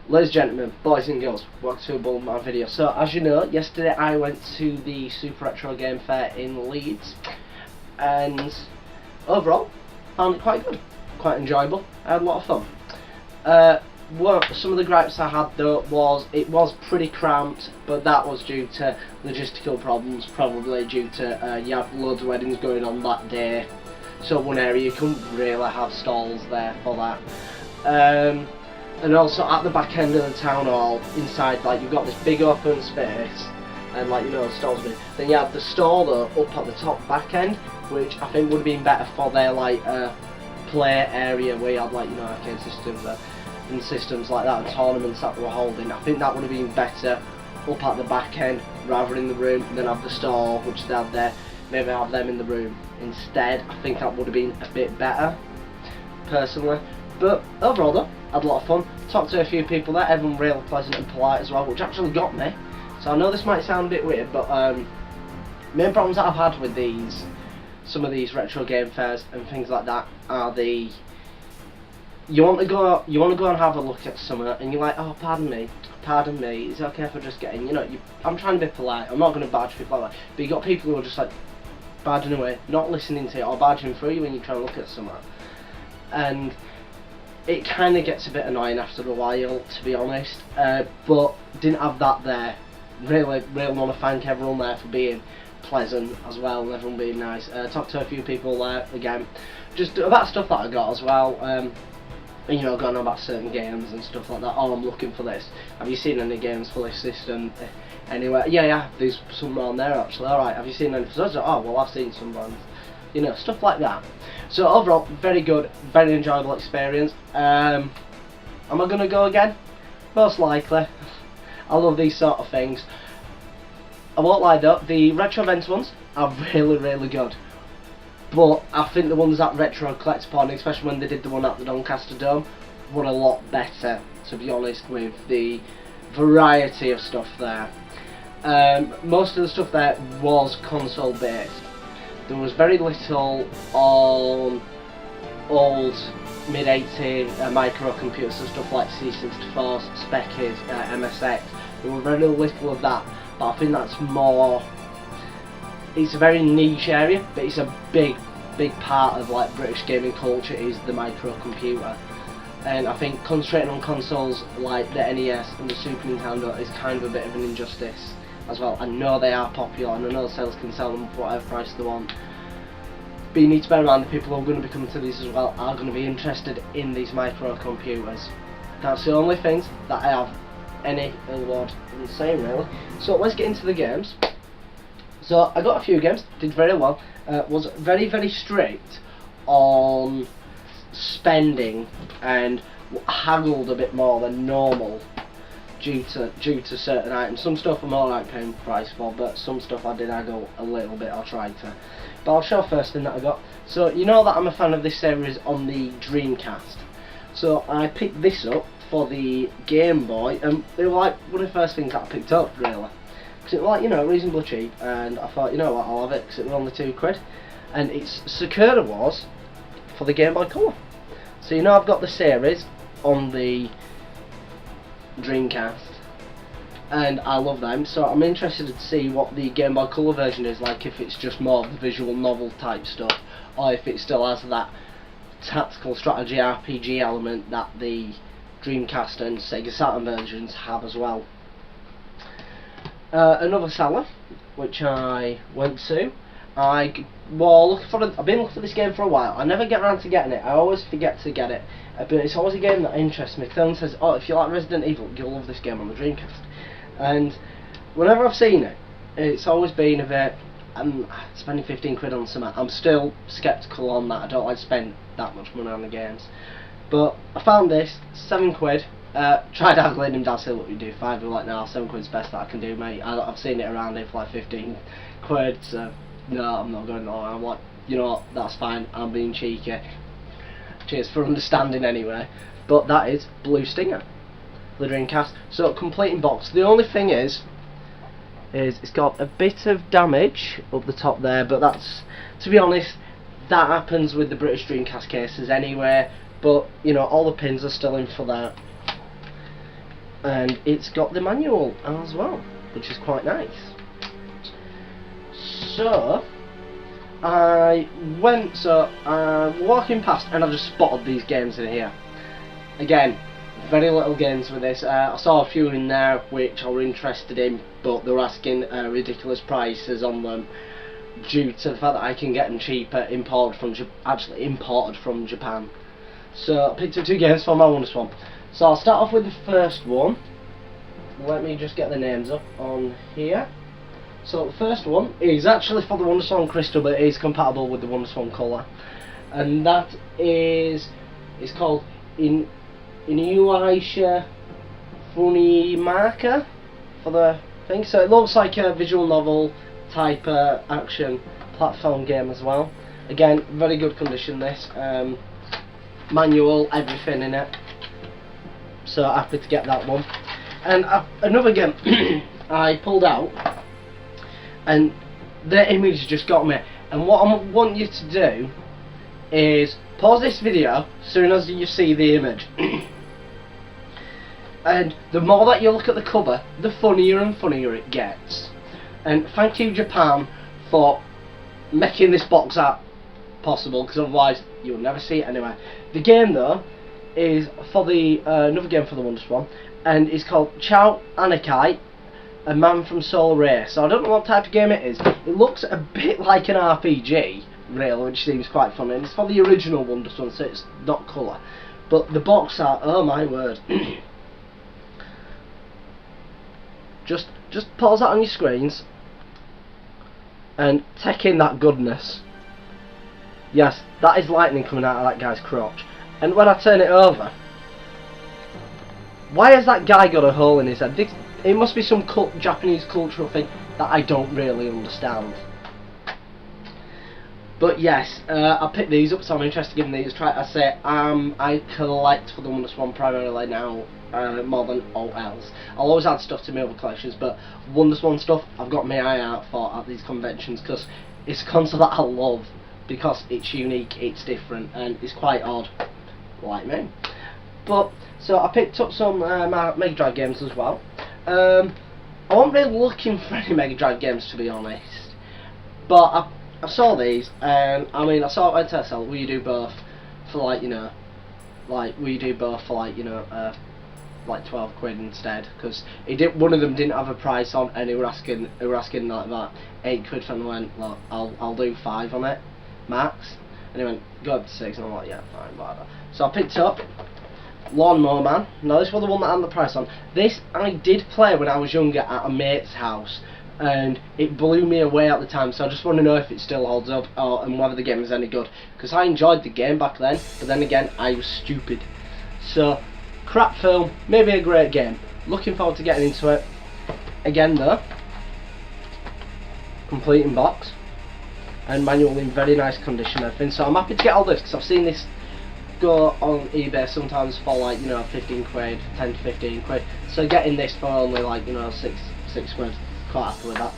Ladies and gentlemen, boys and girls, welcome to a Bulletmarv video. So, as you know, yesterday I went to the Super Retro Game Fair in Leeds, and overall, found it quite good, quite enjoyable. I had a lot of fun. Some of the gripes I had though was it was pretty cramped, but that was due to logistical problems, probably due to you have loads of weddings going on that day, so one area you couldn't really have stalls there for that. And also at the back end of the town hall, inside, like, you've got this big open space, and like, you know, the stalls. Then you have the stall though up at the top back end, which I think would have been better for their like play area where you had, like, you know, arcade systems and systems like that and tournaments that they were holding. I think that would have been better up at the back end rather than in the room, and then have the stall which they had there. Maybe have them in the room instead. I think that would have been a bit better, personally. But overall though, I had a lot of fun. Talked to a few people there, everyone really pleasant and polite as well, which actually got me. So I know this might sound a bit weird, but main problems that I've had with some of these retro game fairs and things like that are you want to go and have a look at something, and you're like, oh, pardon me, is it okay if I just get in? You know, I'm trying to be polite, I'm not going to badge people like that, but you got people who are just like badging away, not listening to it, or badging through you when you try and look at something, and it kind of gets a bit annoying after a while, to be honest. But didn't have that there. Really want to thank everyone there for being pleasant as well, and everyone being nice. Talked to a few people there again, just about stuff that I got as well. You know, going on about certain games and stuff like that. Oh, I'm looking for this. Have you seen any games for this system? Anyway, yeah, there's some on there actually. Alright, have you seen any? Oh, well, I've seen some ones. You know, stuff like that. So overall, very good, very enjoyable experience. Am I going to go again? Most likely. I love these sort of things. I won't lie though, the Retro Events ones are really good. But I think the ones at Retro Collector, especially when they did the one at the Doncaster Dome, were a lot better, to be honest, with the variety of stuff there. Most of the stuff there was console based. There was very little on old mid-80s microcomputers, so stuff like C64, Speckies, MSX. There was very little of that, but I think that's more. It's a very niche area, but it's a big part of like British gaming culture is the microcomputer. And I think concentrating on consoles like the NES and the Super Nintendo is kind of a bit of an injustice as well. I know they are popular, and I know the sales can sell them for whatever price they want, but you need to bear in mind the people who are going to be coming to these as well are going to be interested in these microcomputers. That's the only things that I have any ill word in saying, really. So let's get into the games. So I got a few games, did very well. Was very strict on spending and haggled a bit more than normal due to certain items. Some stuff I'm alright paying price for, but some stuff I did haggle a little bit, I'll try to. But I'll show first thing that I got. So you know that I'm a fan of this series on the Dreamcast. So I picked this up for the Game Boy, and they were like one of the first things that I picked up, really. Because it was like, you know, reasonably cheap, and I thought, you know what, I'll have it because it was only £2. And it's Sakura Wars for the Game Boy Color. So you know I've got the series on the Dreamcast, and I love them, so I'm interested to see what the Game Boy Color version is like, if it's just more of the visual novel type stuff, or if it still has that tactical strategy RPG element that the Dreamcast and Sega Saturn versions have as well. Another seller which I went to, I've been looking for this game for a while. I never get around to getting it, I always forget to get it, but it's always a game that interests me. Someone says, oh, if you like Resident Evil, you'll love this game on the Dreamcast. And whenever I've seen it, it's always been a bit, spending £15 on something. I'm still sceptical on that. I don't like to spend that much money on the games. But I found this, £7. Tried haggling him down, say, look, you do 5, we're like, nah, £7's best that I can do, mate. I've seen it around here for like £15, so no, I'm not going on. I'm like, you know what, that's fine, I'm being cheeky. Cheers for understanding anyway. But that is Blue Stinger, the Dreamcast. So completing box. The only thing is it's got a bit of damage up the top there, but that's, to be honest, that happens with the British Dreamcast cases anyway. But you know, all the pins are still in for that. and it's got the manual as well, which is quite nice. So I'm walking past and I just spotted these games in here. Again, very little games with this. I saw a few in there which I were interested in, but they were asking ridiculous prices on them due to the fact that I can get them cheaper imported from Japan. So I picked up 2 games for my Wonderswan. So I'll start off with the first one. Let me just get the names up on here. So the first one is actually for the Wonderswan Crystal, but it is compatible with the Wonderswan Colour, and that is, it's called Inuyasha Funimaka for the thing. So it looks like a visual novel type action platform game as well. Again, very good condition this. Manual, everything in it. So happy to get that one. And another game I pulled out, and the image just got me. And what I want you to do is pause this video as soon as you see the image. And the more that you look at the cover, the funnier and funnier it gets. And thank you, Japan, for making this box art possible, because otherwise you'll never see it anywhere. The game though is for the another game for the Wonderswan, and it's called Chow Anakai, A Man from Solar Ray. So I don't know what type of game it is. It looks a bit like an RPG, really, which seems quite fun, and it's for the original Wonderswan, so it's not colour. But the box art, oh my word. Just pause that on your screens and take in that goodness. Yes, that is lightning coming out of that guy's crotch. And when I turn it over, why has that guy got a hole in his head? It must be some Japanese cultural thing that I don't really understand. But yes, I picked these up, so I'm interested in giving these a try. I collect for the Wonderswan primarily now, more than all else. I'll always add stuff to my other collections, but Wonderswan stuff I've got my eye out for at these conventions, because it's a console that I love, because it's unique, it's different, and it's quite odd, like me. But so I picked up some Mega Drive games as well. I wasn't really looking for any Mega Drive games, to be honest, but I saw these, and I mean, I saw it on Tesla. Will you do both for like, you know, like like 12 quid instead? Because one of them didn't have a price on, and they were asking like that 8 quid for, and I went, look, I'll do 5 on it max, and he went, go up to 6, and I'm like, yeah, fine, whatever. So I picked up Lawnmower Man. Now this was the one that had the price on. This I did play when I was younger at a mate's house, and it blew me away at the time, so I just want to know if it still holds up, and whether the game is any good, because I enjoyed the game back then, but then again I was stupid. So crap film, maybe a great game. Looking forward to getting into it. Again though, complete in box and manual in very nice condition, everything. So I'm happy to get all this, because I've seen this go on eBay sometimes for like, you know, 15 quid, 10 to 15 quid. So getting this for only like, you know, 6 quid, quite happy with that.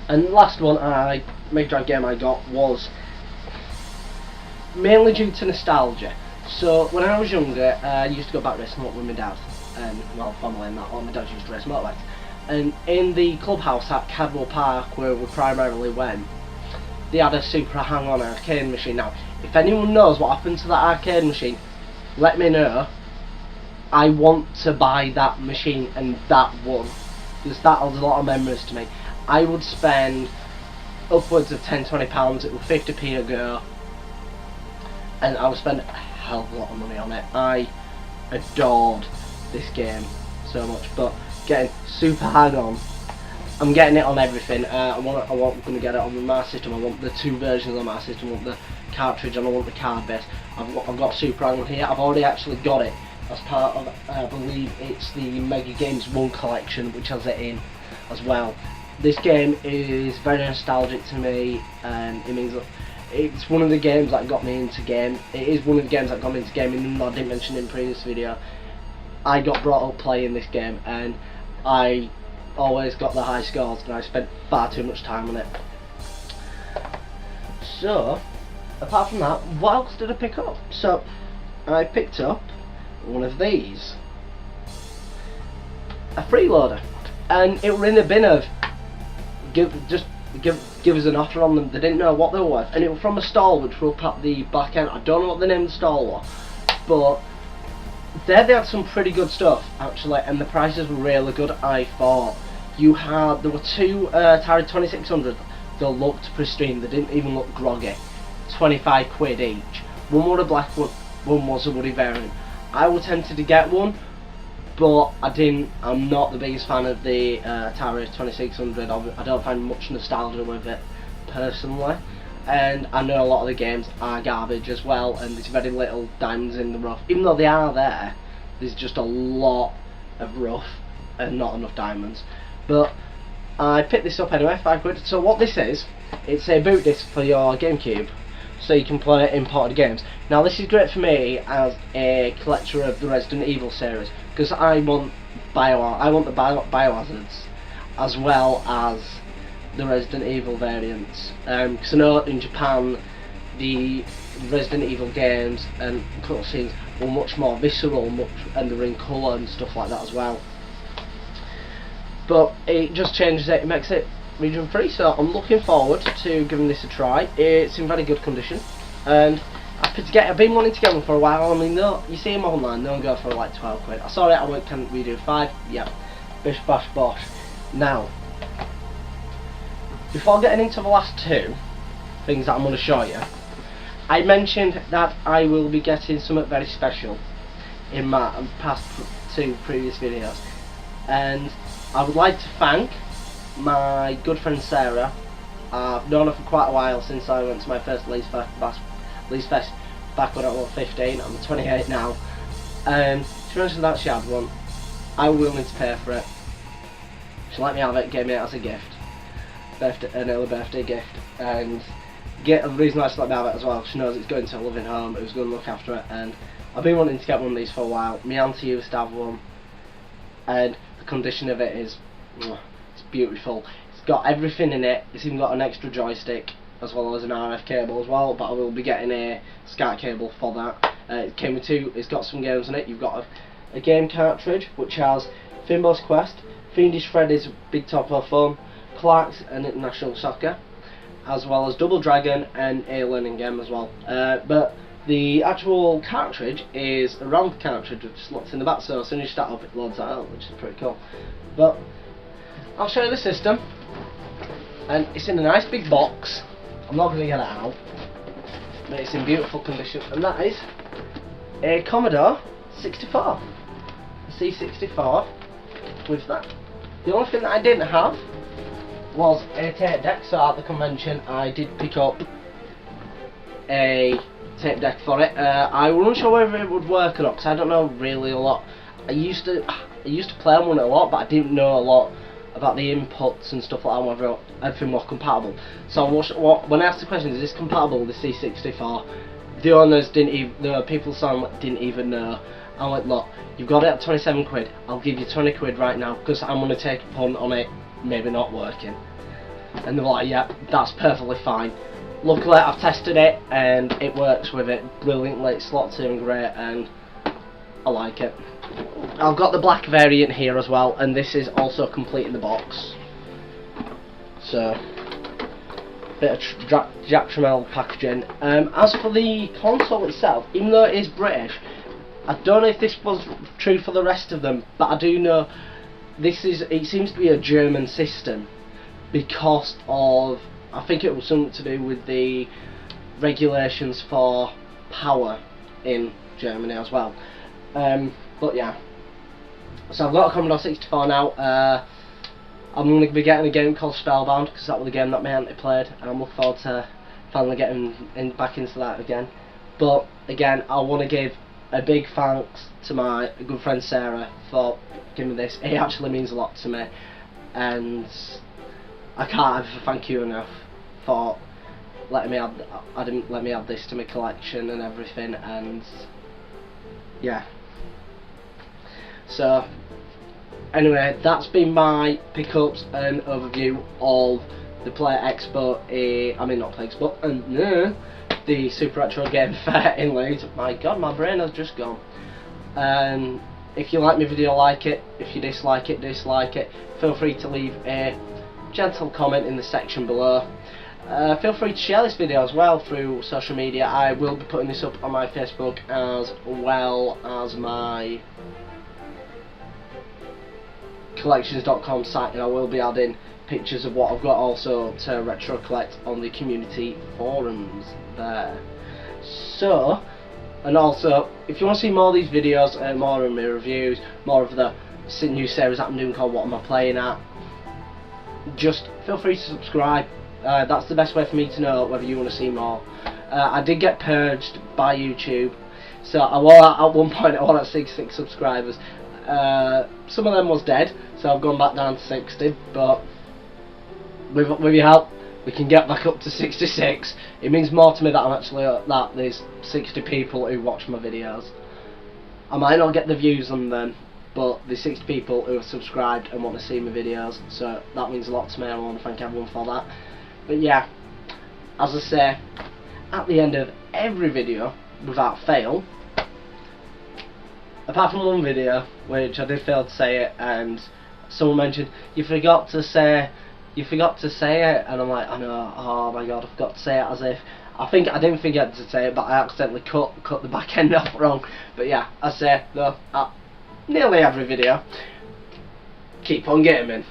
And the last one Mega Drive game I got was mainly due to nostalgia. So when I was younger, I used to go back racing with my dad, and well, family and that. All my dad used to race motorbikes, and in the clubhouse at Cadwell Park, where we primarily went, they had a super hang-on arcade machine. Now, if anyone knows what happened to that arcade machine, let me know. I want to buy that machine and that one, because that has a lot of memories to me. I would spend upwards of £10–20. It was 50p a go, and I would spend a hell of a lot of money on it. I adored this game so much, but getting super hang-on. I'm getting it on everything. I'm going to get it on the Master System. I want the 2 versions of the Master System. I want the cartridge and I want the card base. I've got Super Hang-On here. I've already actually got it as part of, I believe it's the Mega Games 1 collection, which has it in as well. This game is very nostalgic to me, and it means that it's one of the games that got me into game. It is one of the games that got me into gaming, and I didn't mention in the previous video. I got brought up playing this game, and I always got the high scores, and I spent far too much time on it. So, apart from that, what else did I pick up? So, I picked up one of these. a freeloader, and it were in the bin of give us an offer on them. They didn't know what they were worth, and it was from a stall which were up at the back end. I don't know what the name of the stall was, but there they had some pretty good stuff actually, and the prices were really good. I thought there were two Atari 2600. They looked pristine. They didn't even look groggy. 25 quid each. One was a black one, one was a woody variant. I was tempted to get one, but I didn't. I'm not the biggest fan of the Atari 2600. I don't find much nostalgia with it personally, and I know a lot of the games are garbage as well, and there's very little diamonds in the rough. Even though they are there, there's just a lot of rough and not enough diamonds. But I picked this up anyway, 5 quid. So what this is, it's a boot disc for your GameCube, so you can play imported games. Now this is great for me as a collector of the Resident Evil series, because I want the Biohazards as well as the Resident Evil variants. Because I know in Japan the Resident Evil games and cutscenes were much more visceral, and they're in colour and stuff like that as well. But it just changes it, it makes it region free, so I'm looking forward to giving this a try. It's in very good condition, and I've been wanting to get one for a while. I mean, no, you see them online, no one go for like 12 quid. I saw it, I went, can we do 5? Yeah, bish bash bosh. Now, before getting into the last two things that I'm going to show you, I mentioned that I will be getting something very special in my past two previous videos, and I would like to thank my good friend Sarah. I've known her for quite a while, since I went to my first Leeds Fest back when I was 15. I'm 28 now. She mentioned that she had one. I was willing to pay for it. She let me have it, gave me it as a gift, an early birthday gift, and the reason why she let me have it as well, she knows it's going to a loving home who's going to look after it, and I've been wanting to get one of these for a while. My auntie used to have one, and the condition of it is, it's beautiful. It's got everything in it. It's even got an extra joystick as well as an RF cable as well, but I will be getting a SCART cable for that. It came with two. It's got some games in it. You've got a game cartridge which has Finbo's Quest, Fiendish Freddy's Big Top of Fun, Clark's and International Soccer, as well as Double Dragon and a learning game as well. But the actual cartridge is a round cartridge which slots in the back, so as soon as you start up it loads that out, which is pretty cool. But I'll show you the system, and it's in a nice big box. I'm not going to get it out, but it's in beautiful condition, and that is a Commodore 64, a C64 with that. The only thing that I didn't have was a tape deck, so at the convention I did pick up a tape deck for it. I wasn't sure whether it would work or not, because I don't know really a lot. I used to play on one a lot, but I didn't know a lot about the inputs and stuff like that, whether everything was compatible. So when I asked the question, is this compatible with the C64, the owners didn't even, the people selling it didn't even know. I'm like, look, you've got it at 27 quid, I'll give you 20 quid right now, because I'm going to take a punt on it maybe not working. And they're like, yeah, that's perfectly fine. Luckily I've tested it and it works with it brilliantly. It slots in great and I like it. I've got the black variant here as well, and this is also complete in the box. So, bit of Jack Trammell packaging. As for the console itself, even though it is British, I don't know if this was true for the rest of them, but I do know it seems to be a German system because of, I think it was something to do with the regulations for power in Germany as well. But yeah, so I've got a Commodore 64 now. I'm going to be getting a game called Spellbound, because that was the game that my auntie played, and I'm looking forward to finally getting back into that again. But again, I want to give a big thanks to my good friend Sarah for giving me this. It actually means a lot to me, and I can't ever thank you enough for letting me add this to my collection and everything. And yeah, so anyway, that's been my pickups and overview of the Play Expo, the Super Retro Game Fair in Leeds. My god, my brain has just gone. If you like my video, like it. If you dislike it, dislike it. Feel free to leave a gentle comment in the section below. Feel free to share this video as well through social media. I will be putting this up on my Facebook as well as my collections.com site, and I will be adding pictures of what I've got also to retro collect on the community forums there. So, and also, if you want to see more of these videos, more of my reviews, more of the new series that I'm doing called What Am I Playing At, just feel free to subscribe. That's the best way for me to know whether you want to see more. I did get purged by YouTube, so at one point I was at 66 subscribers. Some of them was dead, so I've gone back down to 60, but with your help we can get back up to 66. It means more to me that I'm actually that there's 60 people who watch my videos. I might not get the views on them, but there's 60 people who have subscribed and want to see my videos, so that means a lot to me. I want to thank everyone for that. But yeah, as I say at the end of every video without fail, apart from one video which I did fail to say it, and someone mentioned you forgot to say it, and I'm like, I know, oh my god, I forgot to say it, as if I think I didn't forget to say it, but I accidentally cut the back end off wrong. But yeah, I say though at nearly every video, keep on gaming.